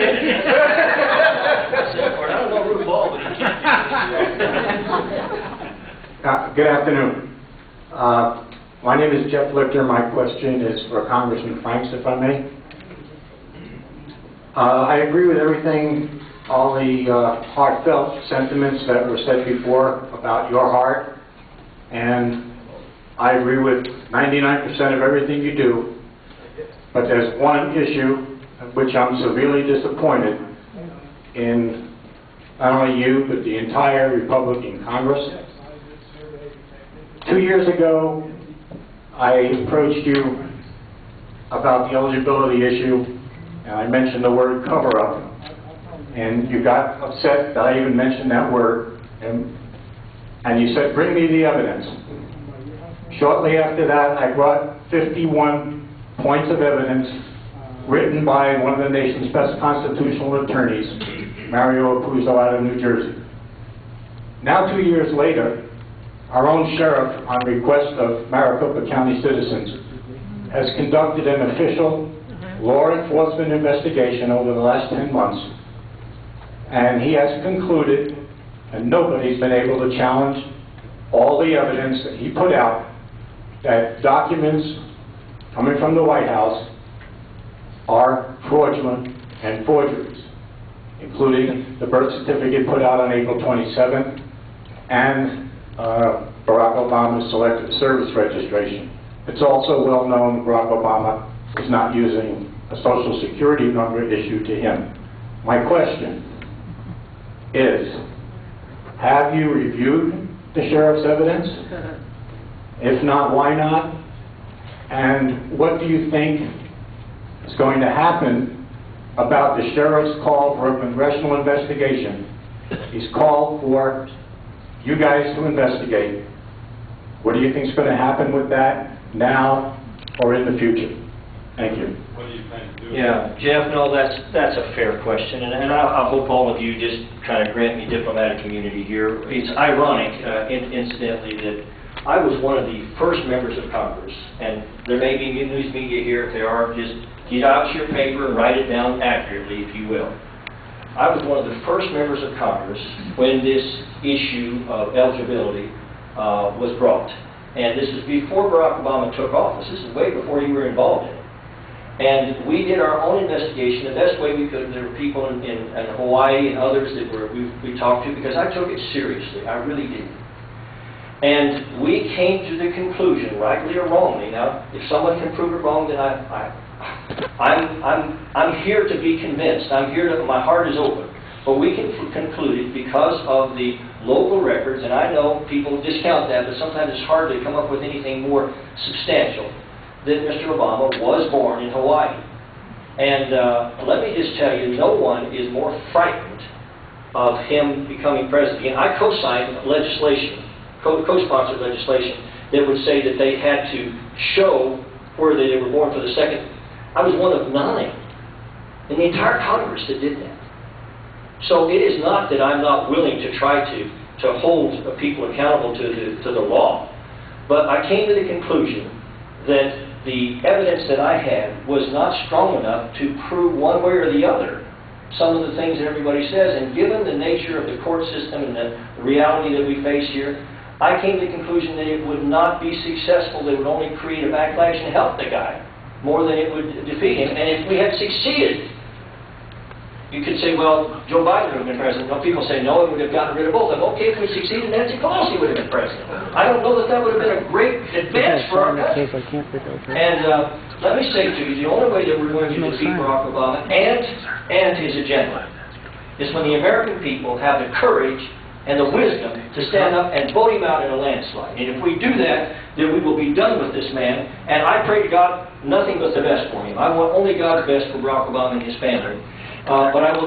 I don't know Ruth Ball, but he can't. Good afternoon. My name is Jeff Lichter. My question is for Congressman Franks, if I may. I agree with everything, all the heartfelt sentiments that were said before about your heart, and I agree with 99% of everything you do, but there's one issue of which I'm severely disappointed in not only you, but the entire Republican Congress. 2 years ago, I approached you about the eligibility issue, and I mentioned the word cover-up, and you got upset that I even mentioned that word, and you said, bring me the evidence. Shortly after that, I brought 51 points of evidence written by one of the nation's best constitutional attorneys, Mario Apuzzo out of New Jersey. Now, 2 years later, our own sheriff, on request of Maricopa County citizens, has conducted an official law enforcement investigation over the last 10 months, and he has concluded, and nobody's been able to challenge all the evidence that he put out, that documents coming from the White House are fraudulent and forgeries, including the birth certificate put out on April 27th and Barack Obama's selective service registration. It's also well known Barack Obama is not using a Social Security number issued to him. My question is, have you reviewed the sheriff's evidence? If not, why not? And what do you think is going to happen about the sheriff's call for a congressional investigation? He's called for you guys to investigate. What do you think is going to happen with that now or in the future? Thank you. What do you think? Yeah, Jeff, no, that's a fair question, and I hope all of you just kind of grant me diplomatic immunity here. It's ironic, incidentally, that I was one of the first members of Congress, and there may be news media here. If there are, just get out your paper and write it down accurately, if you will. I was one of the first members of Congress when this issue of eligibility was brought. And this is before Barack Obama took office. This is way before you were involved in it. And we did our own investigation the best way we could. There were people in Hawaii and others that we talked to, because I took it seriously. I really did. And we came to the conclusion, rightly or wrongly. Now, if someone can prove it wrong, then I'm here to be convinced. I'm here to, my heart is open. But we concluded, because of the local records, and I know people discount that, but sometimes it's hard to come up with anything more substantial, that Mr. Obama was born in Hawaii. And let me just tell you, no one is more frightened of him becoming president. And I co-signed legislation, co-sponsored legislation, that would say that they had to show where they were born for the second. I was one of 9 in the entire Congress that did that. So it is not that I'm not willing to try to hold people accountable to the law, but I came to the conclusion that the evidence that I had was not strong enough to prove one way or the other some of the things that everybody says. And given the nature of the court system and the reality that we face here, I came to the conclusion that it would not be successful. It would only create a backlash and help the guy more than it would defeat him. And if we had succeeded, you could say, well, Joe Biden would have been president. No, people say, no, it would have gotten rid of both of them. Okay, if we succeeded, Nancy Pelosi would have been president. I don't know that that would have been a great advance for our country. And let me say to you, the only way that we're going to defeat Barack Obama and his agenda is when the American people have the courage and the wisdom to stand up and vote him out in a landslide. And if we do that, then we will be done with this man. And I pray to God nothing but the best for him. I want only God's best for Barack Obama and his family. But I will